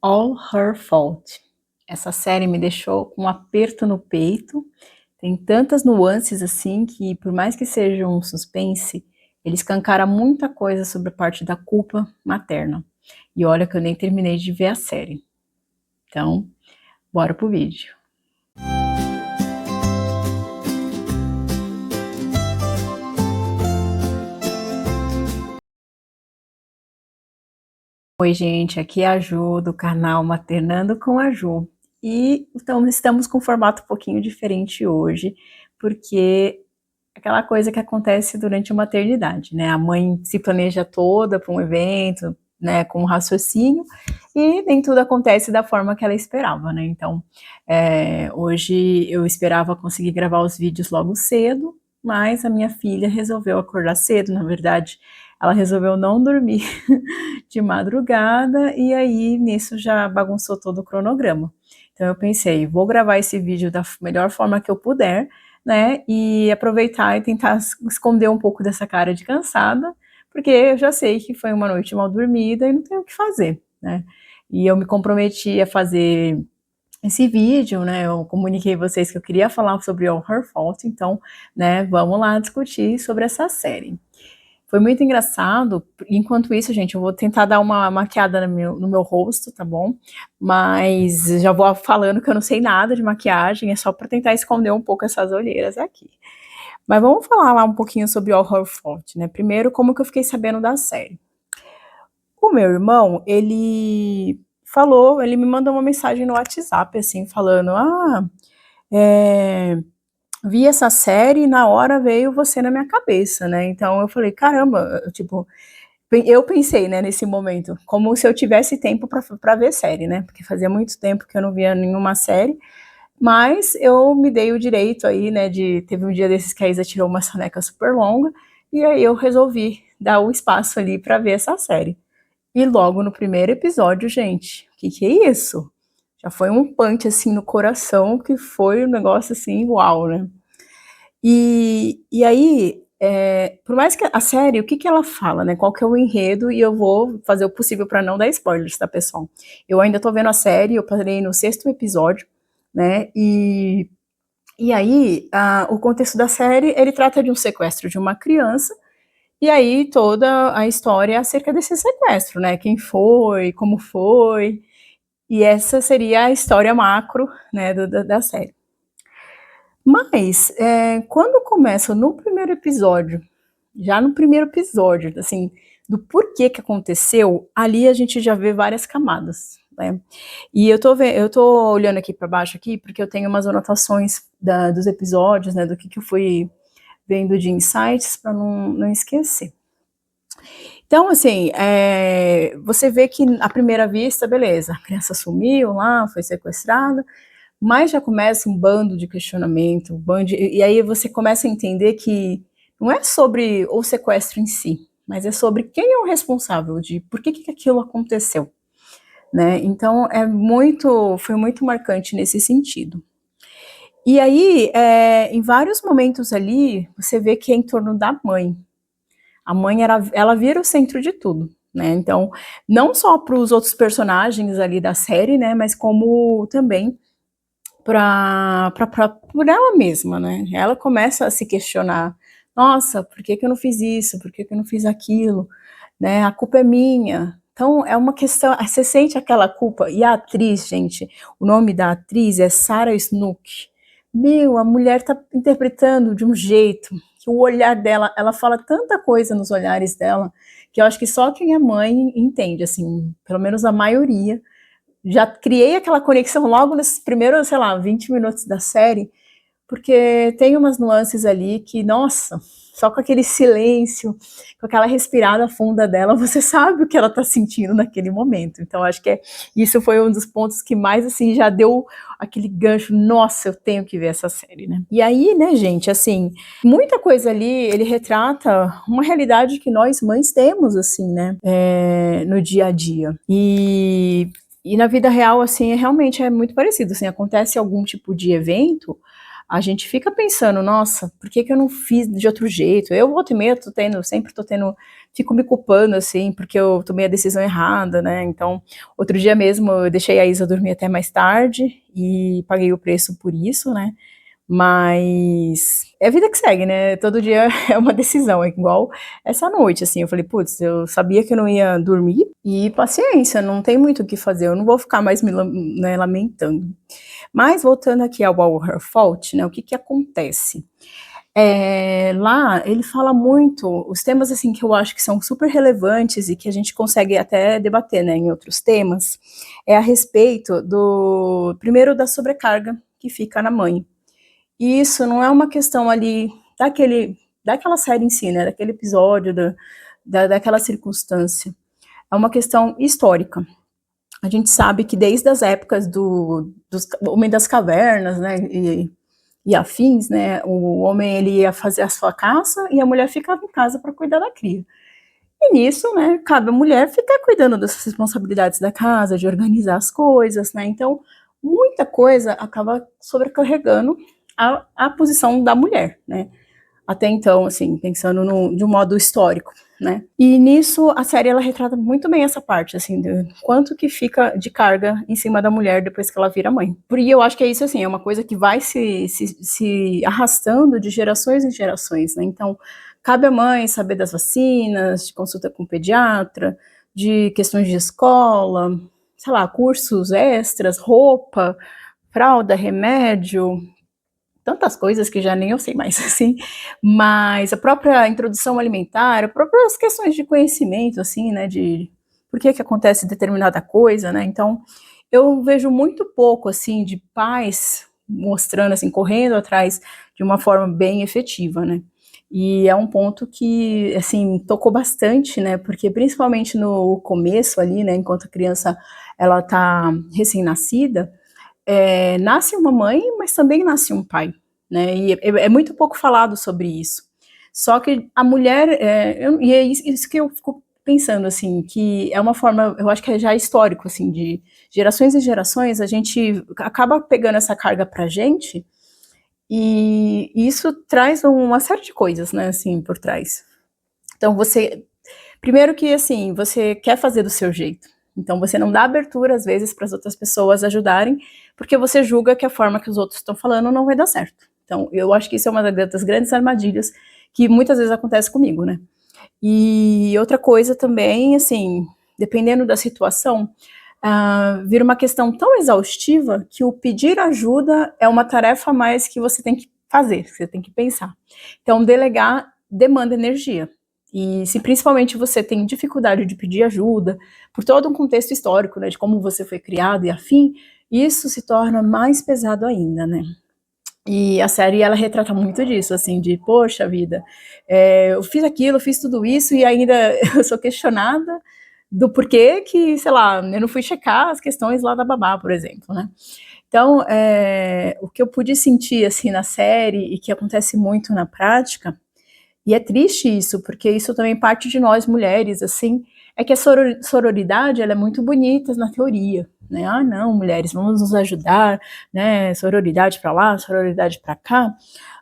All Her Fault. Essa série me deixou com um aperto no peito. Tem tantas nuances assim que, por mais que seja um suspense, ele escancara muita coisa sobre a parte da culpa materna. E olha que eu nem terminei de ver a série. Então, bora pro vídeo. Oi, gente, aqui é a Ju, do canal Maternando com a Ju. E então estamos com um formato um pouquinho diferente hoje, porque aquela coisa que acontece durante a maternidade, né? A mãe se planeja toda para um evento, né, com um raciocínio, e nem tudo acontece da forma que ela esperava, né? Então, hoje eu esperava conseguir gravar os vídeos logo cedo, mas a minha filha resolveu acordar cedo, na verdade, ela resolveu não dormir de madrugada, e aí nisso já bagunçou todo o cronograma. Então eu pensei, vou gravar esse vídeo da melhor forma que eu puder, né, e aproveitar e tentar esconder um pouco dessa cara de cansada, porque eu já sei que foi uma noite mal dormida e não tenho o que fazer, né. E eu me comprometi a fazer esse vídeo, né, eu comuniquei a vocês que eu queria falar sobre All Her Fault, então, né, vamos lá discutir sobre essa série. Foi muito engraçado, enquanto isso, gente, eu vou tentar dar uma maquiada no meu rosto, tá bom? Mas já vou falando que eu não sei nada de maquiagem, é só para tentar esconder um pouco essas olheiras aqui. Mas vamos falar lá um pouquinho sobre All Her Fault, né? Primeiro, como que eu fiquei sabendo da série. O meu irmão, ele me mandou uma mensagem no WhatsApp, assim, falando, vi essa série e na hora veio você na minha cabeça, né? Então eu falei, caramba, tipo, eu pensei, né, nesse momento, como se eu tivesse tempo para ver série, né? Porque fazia muito tempo que eu não via nenhuma série, mas eu me dei o direito aí, né, teve um dia desses que a Isa tirou uma soneca super longa, e aí eu resolvi dar o espaço ali para ver essa série. E logo no primeiro episódio, gente, o que é isso? Já foi um punch assim no coração, que foi um negócio assim, uau, né? E aí, por mais que a série, o que que ela fala, né? Qual que é o enredo? E eu vou fazer o possível para não dar spoilers, tá, pessoal? Eu ainda tô vendo a série, eu parei no 6º episódio, né? E aí, o contexto da série, ele trata de um sequestro de uma criança, e aí toda a história é acerca desse sequestro, né? Quem foi, como foi, e essa seria a história macro, né, da série. Mas, quando começa no primeiro episódio, já no primeiro episódio, assim, do porquê que aconteceu, ali a gente já vê várias camadas, né? E eu tô olhando aqui para baixo aqui, porque eu tenho umas anotações dos episódios, né, do que eu fui vendo de insights para não esquecer. Então, assim, você vê que à primeira vista, beleza, a criança sumiu lá, foi sequestrada, mas já começa um bando de questionamento, e aí você começa a entender que não é sobre o sequestro em si, mas é sobre quem é o responsável, de por que aquilo aconteceu, né? Então foi muito marcante nesse sentido. E aí, em vários momentos ali, você vê que é em torno da mãe. A mãe, ela vira o centro de tudo, né? Então, não só para os outros personagens ali da série, né? Mas como também por ela mesma, né? Ela começa a se questionar, nossa, por que eu não fiz isso? Por que eu não fiz aquilo? Né? A culpa é minha. Então é uma questão, você sente aquela culpa, e a atriz, gente, o nome da atriz é Sarah Snook. Meu, a mulher tá interpretando de um jeito, que o olhar dela, ela fala tanta coisa nos olhares dela, que eu acho que só quem é mãe entende, assim, pelo menos a maioria, já criei aquela conexão logo nesses primeiros, sei lá, 20 minutos da série, porque tem umas nuances ali que, nossa, só com aquele silêncio, com aquela respirada funda dela, você sabe o que ela tá sentindo naquele momento. Então, acho que isso foi um dos pontos que mais, assim, já deu aquele gancho, nossa, eu tenho que ver essa série, né? E aí, né, gente, assim, muita coisa ali, ele retrata uma realidade que nós mães temos, assim, né, no dia a dia. E na vida real, assim, realmente é muito parecido, assim, acontece algum tipo de evento, a gente fica pensando, nossa, por que eu não fiz de outro jeito? Eu volta e meia sempre tô tendo, fico me culpando, assim, porque eu tomei a decisão errada, né? Então, outro dia mesmo eu deixei a Isa dormir até mais tarde e paguei o preço por isso, né? Mas é a vida que segue, né? Todo dia é uma decisão, é igual essa noite, assim, eu falei, putz, eu sabia que eu não ia dormir e paciência, não tem muito o que fazer, eu não vou ficar mais né, lamentando. Mas voltando aqui ao All Her Fault, né, o que que acontece? Lá ele fala muito, os temas assim que eu acho que são super relevantes e que a gente consegue até debater, né, em outros temas, é a respeito primeiro da sobrecarga que fica na mãe. E isso não é uma questão ali daquela série em si, né, daquele episódio, daquela circunstância. É uma questão histórica. A gente sabe que desde as épocas dos Homem das Cavernas, né, e afins, né, o homem ele ia fazer a sua caça e a mulher ficava em casa para cuidar da cria. E nisso, né, cabe à mulher ficar cuidando das responsabilidades da casa, de organizar as coisas, né, então muita coisa acaba sobrecarregando a posição da mulher, né, até então, assim, pensando de um modo histórico, né? E nisso a série ela retrata muito bem essa parte, assim, do quanto que fica de carga em cima da mulher depois que ela vira mãe. E eu acho que é isso, assim, é uma coisa que vai se arrastando de gerações em gerações, né? Então, cabe à mãe saber das vacinas, de consulta com o pediatra, de questões de escola, sei lá, cursos extras, roupa, fralda, remédio, tantas coisas que já nem eu sei mais, assim, mas a própria introdução alimentar, as próprias questões de conhecimento, assim, né, de por que acontece determinada coisa, né, então eu vejo muito pouco, assim, de pais mostrando, assim, correndo atrás de uma forma bem efetiva, né, e é um ponto que, assim, tocou bastante, né, porque principalmente no começo ali, né, enquanto a criança, ela tá recém-nascida, nasce uma mãe, mas também nasce um pai, né? E é muito pouco falado sobre isso. Só que a mulher, e é isso que eu fico pensando, assim, que é uma forma, eu acho que é já histórico, assim, de gerações e gerações, a gente acaba pegando essa carga pra gente, e isso traz uma série de coisas, né, assim, por trás. Então, primeiro que, assim, você quer fazer do seu jeito. Então, você não dá abertura, às vezes, para as outras pessoas ajudarem, porque você julga que a forma que os outros estão falando não vai dar certo. Então, eu acho que isso é uma das grandes armadilhas que muitas vezes acontece comigo, né? E outra coisa também, assim, dependendo da situação, vira uma questão tão exaustiva que o pedir ajuda é uma tarefa a mais que você tem que fazer, que você tem que pensar. Então, delegar demanda energia. E se principalmente você tem dificuldade de pedir ajuda, por todo um contexto histórico, né, de como você foi criado e afim, isso se torna mais pesado ainda, né? E a série, ela retrata muito disso, assim, de, poxa vida, eu fiz aquilo, eu fiz tudo isso e ainda eu sou questionada do porquê que, sei lá, eu não fui checar as questões lá da babá, por exemplo, né? Então, o que eu pude sentir, assim, na série e que acontece muito na prática, e é triste isso, porque isso também parte de nós mulheres, assim, é que a sororidade, ela é muito bonita na teoria, né? Ah, não, mulheres, vamos nos ajudar, né? Sororidade para lá, sororidade para cá.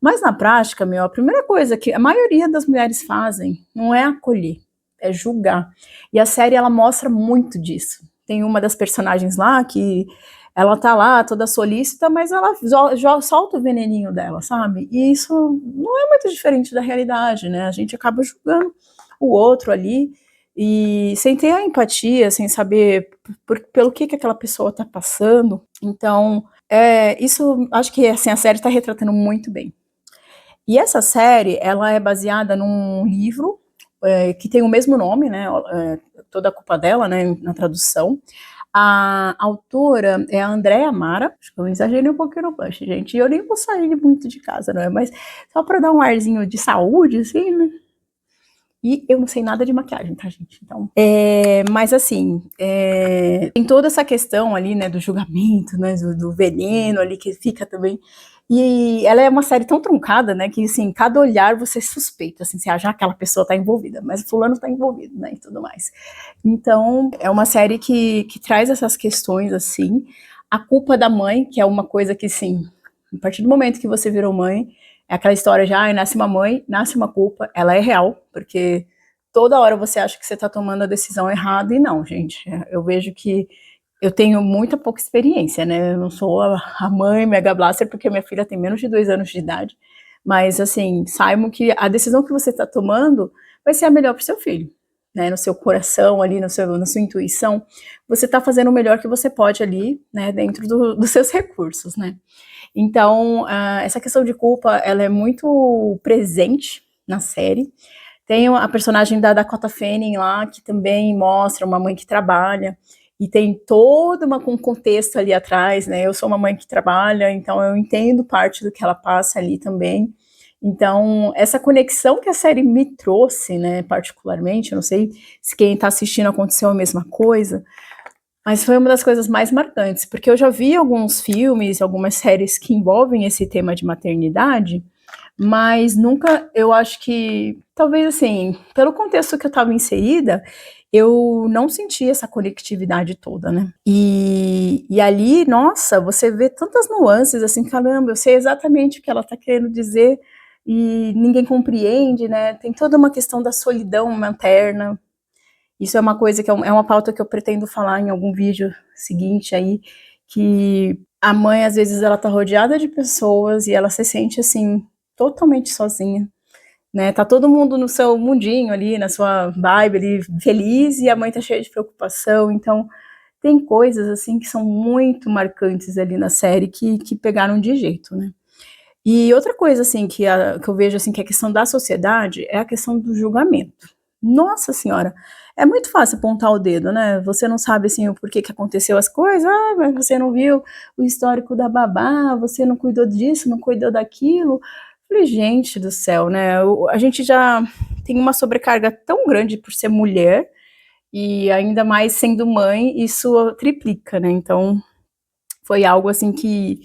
Mas na prática, a primeira coisa que a maioria das mulheres fazem não é acolher, é julgar. E a série, ela mostra muito disso. Tem uma das personagens lá que ela tá lá toda solícita, mas ela solta o veneninho dela, sabe? E isso não é muito diferente da realidade, né? A gente acaba julgando o outro ali e sem ter a empatia, sem saber pelo que aquela pessoa tá passando. Então, isso acho que assim, a série tá retratando muito bem. E essa série, ela é baseada num livro que tem o mesmo nome, né? Toda a culpa dela, né? Na tradução. A autora é a Andréa Mara, acho que eu exagerei um pouquinho no punch, gente, e eu nem vou sair muito de casa, não é? Mas só para dar um arzinho de saúde, assim, né? E eu não sei nada de maquiagem, tá, gente? Então, mas assim, tem toda essa questão ali, né, do julgamento, né, do veneno ali que fica também. E ela é uma série tão truncada, né, que assim, cada olhar você suspeita, assim, você acha que aquela pessoa tá envolvida, mas o fulano tá envolvido, né, e tudo mais. Então, é uma série que traz essas questões, assim, a culpa da mãe, que é uma coisa que, assim, A partir do momento que você virou mãe, é aquela história de, nasce uma mãe, nasce uma culpa, ela é real, porque toda hora você acha que você tá tomando a decisão errada, e não, gente, eu vejo que eu tenho muita pouca experiência, né, eu não sou a mãe mega blaster, porque minha filha tem menos de 2 anos de idade, mas, assim, saibam que a decisão que você tá tomando vai ser a melhor pro seu filho, né, no seu coração ali, na sua intuição, você tá fazendo o melhor que você pode ali, né, dentro dos seus recursos, né. Então, essa questão de culpa, ela é muito presente na série. Tem a personagem da Dakota Fanning lá, que também mostra uma mãe que trabalha, e tem todo um contexto ali atrás, né? Eu sou uma mãe que trabalha, então eu entendo parte do que ela passa ali também. Então, essa conexão que a série me trouxe, né, particularmente, eu não sei se quem está assistindo aconteceu a mesma coisa, mas foi uma das coisas mais marcantes, porque eu já vi alguns filmes, algumas séries que envolvem esse tema de maternidade, mas nunca, eu acho que, talvez assim, pelo contexto que eu estava inserida, eu não senti essa conectividade toda, né? E ali, nossa, você vê tantas nuances, assim, caramba, eu sei exatamente o que ela está querendo dizer e ninguém compreende, né? Tem toda uma questão da solidão materna. Isso é uma coisa que é uma pauta que eu pretendo falar em algum vídeo seguinte aí, que a mãe, às vezes, ela tá rodeada de pessoas e ela se sente, assim, totalmente sozinha, né? Tá todo mundo no seu mundinho ali, na sua vibe ali, feliz, e a mãe tá cheia de preocupação. Então, tem coisas, assim, que são muito marcantes ali na série que pegaram de jeito, né? E outra coisa, assim, que eu vejo, assim, que é a questão da sociedade é a questão do julgamento. Nossa senhora, é muito fácil apontar o dedo, né? Você não sabe, assim, o porquê que aconteceu as coisas, mas você não viu o histórico da babá, você não cuidou disso, não cuidou daquilo. Falei, gente do céu, né? A gente já tem uma sobrecarga tão grande por ser mulher, e ainda mais sendo mãe, isso triplica, né? Então, foi algo assim que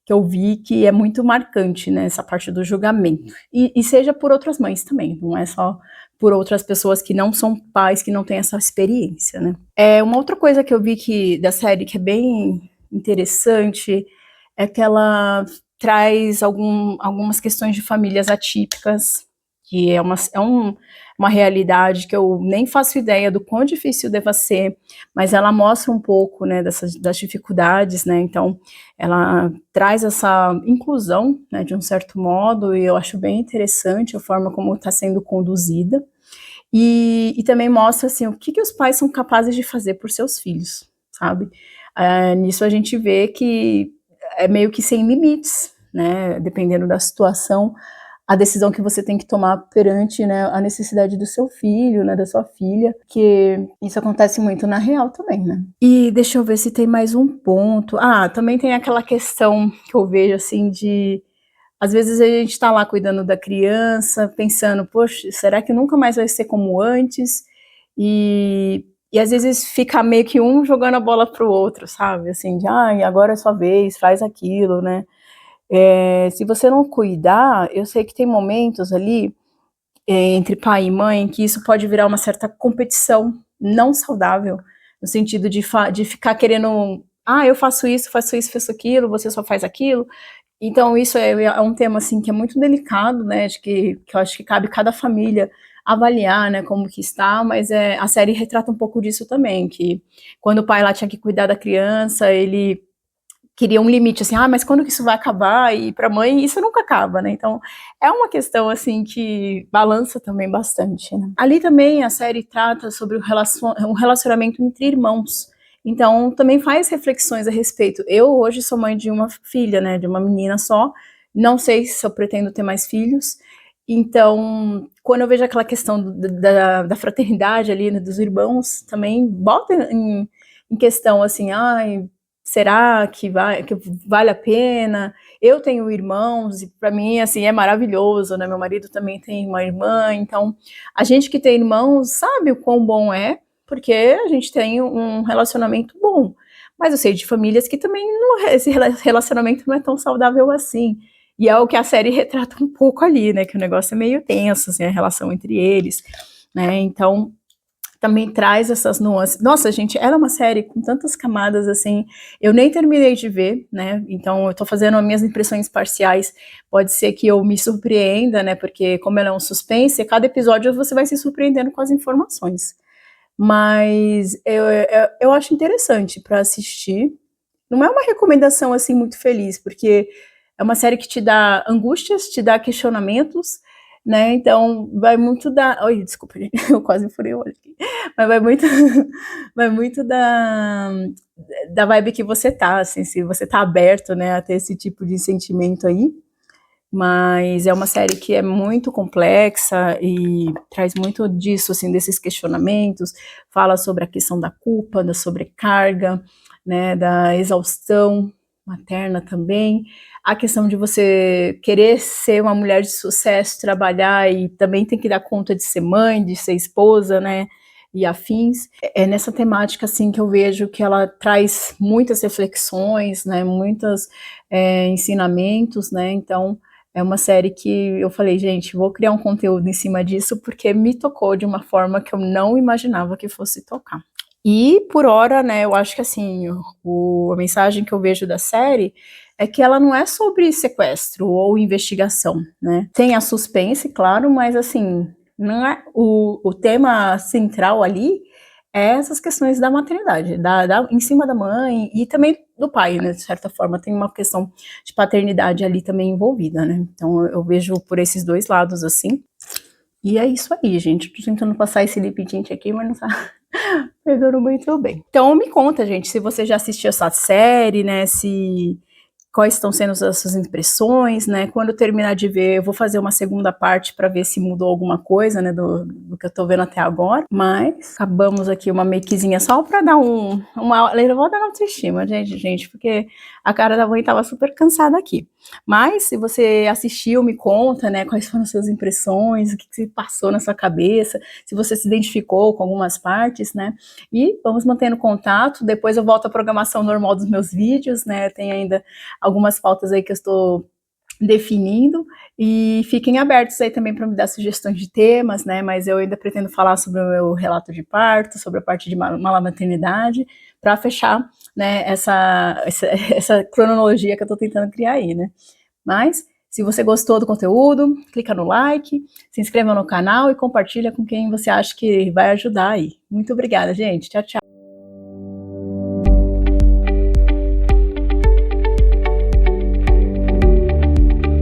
eu vi que é muito marcante, né, essa parte do julgamento. E seja por outras mães também, não é só por outras pessoas que não são pais, que não têm essa experiência, né. Uma outra coisa que eu vi da série que é bem interessante, é que ela traz algumas questões de famílias atípicas, que uma realidade que eu nem faço ideia do quão difícil deva ser, mas ela mostra um pouco, né, das dificuldades, né, então ela traz essa inclusão, né, de um certo modo, e eu acho bem interessante a forma como está sendo conduzida, e também mostra, assim, o que os pais são capazes de fazer por seus filhos, sabe? Nisso a gente vê que é meio que sem limites, né, dependendo da situação, a decisão que você tem que tomar perante, né, a necessidade do seu filho, né, da sua filha, que isso acontece muito na real também, né. E deixa eu ver se tem mais um ponto. Também tem aquela questão que eu vejo, assim, às vezes a gente tá lá cuidando da criança, pensando: "Poxa, será que nunca mais vai ser como antes?" E às vezes fica meio que um jogando a bola pro outro, sabe, assim, de: "Ai, agora é sua vez, faz aquilo", né. Se você não cuidar, eu sei que tem momentos ali, entre pai e mãe, que isso pode virar uma certa competição não saudável, no sentido de ficar querendo: eu faço isso, faço aquilo, você só faz aquilo". Então isso é um tema, assim, que é muito delicado, né, de que eu acho que cabe cada família avaliar, né, como que está, mas, a série retrata um pouco disso também, que quando o pai lá tinha que cuidar da criança, ele queria um limite, assim, mas quando que isso vai acabar? E pra mãe isso nunca acaba, né, então é uma questão, assim, que balança também bastante, né. Ali também a série trata sobre um relacionamento entre irmãos, então também faz reflexões a respeito. Eu hoje sou mãe de uma filha, né, de uma menina só, não sei se eu pretendo ter mais filhos, então quando eu vejo aquela questão da fraternidade ali, né, dos irmãos, também bota em questão, assim, será que vale a pena? Eu tenho irmãos e para mim, assim, é maravilhoso, né, meu marido também tem uma irmã, então a gente que tem irmãos sabe o quão bom é, porque a gente tem um relacionamento bom. Mas eu sei de famílias que também esse relacionamento não é tão saudável assim. E é o que a série retrata um pouco ali, né, que o negócio é meio tenso, assim, a relação entre eles, né, então também traz essas nuances. Nossa, gente, ela é uma série com tantas camadas, assim, eu nem terminei de ver, né, então eu tô fazendo as minhas impressões parciais, pode ser que eu me surpreenda, né, porque como ela é um suspense, cada episódio você vai se surpreendendo com as informações. Mas eu acho interessante para assistir. Não é uma recomendação, assim, muito feliz, porque é uma série que te dá angústias, te dá questionamentos, né, então vai muito da... Oi, desculpa, gente, eu quase furei o olho aqui. Mas vai muito, vai muito da vibe que você tá, assim, se você tá aberto, né, a ter esse tipo de sentimento aí. Mas é uma série que é muito complexa e traz muito disso, assim, desses questionamentos, fala sobre a questão da culpa, da sobrecarga, né, da exaustão materna também, a questão de você querer ser uma mulher de sucesso, trabalhar e também tem que dar conta de ser mãe, de ser esposa, né, e afins. É nessa temática, assim, que eu vejo que ela traz muitas reflexões, né, muitos ensinamentos, né, então é uma série que eu falei, gente, vou criar um conteúdo em cima disso, porque me tocou de uma forma que eu não imaginava que fosse tocar. E, por hora, né, eu acho que, assim, a mensagem que eu vejo da série é que ela não é sobre sequestro ou investigação, né? Tem a suspense, claro, mas, assim, não é o tema central ali é essas questões da maternidade, em cima da mãe e também do pai, né, de certa forma, tem uma questão de paternidade ali também envolvida, né, então eu vejo por esses dois lados, assim, e é isso aí, gente, tô tentando passar esse lip tint aqui, mas não tá pegando muito bem. Então me conta, gente, se você já assistiu essa série, né, se quais estão sendo as suas impressões, né? Quando eu terminar de ver, eu vou fazer uma segunda parte para ver se mudou alguma coisa, né, do que eu tô vendo até agora. Mas acabamos aqui uma makezinha só para dar uma levada na autoestima, gente, porque a cara da mãe tava super cansada aqui. Mas se você assistiu, me conta, né, quais foram as suas impressões, o que se passou na sua cabeça, se você se identificou com algumas partes, né? E vamos mantendo contato. Depois eu volto à programação normal dos meus vídeos, né? Tem ainda algumas pautas aí que eu estou definindo e fiquem abertos aí também para me dar sugestões de temas, né, mas eu ainda pretendo falar sobre o meu relato de parto, sobre a parte de maternidade, para fechar, né, essa cronologia que eu estou tentando criar aí, né, mas se você gostou do conteúdo, clica no like, se inscreva no canal e compartilha com quem você acha que vai ajudar aí. Muito obrigada, gente. Tchau, tchau.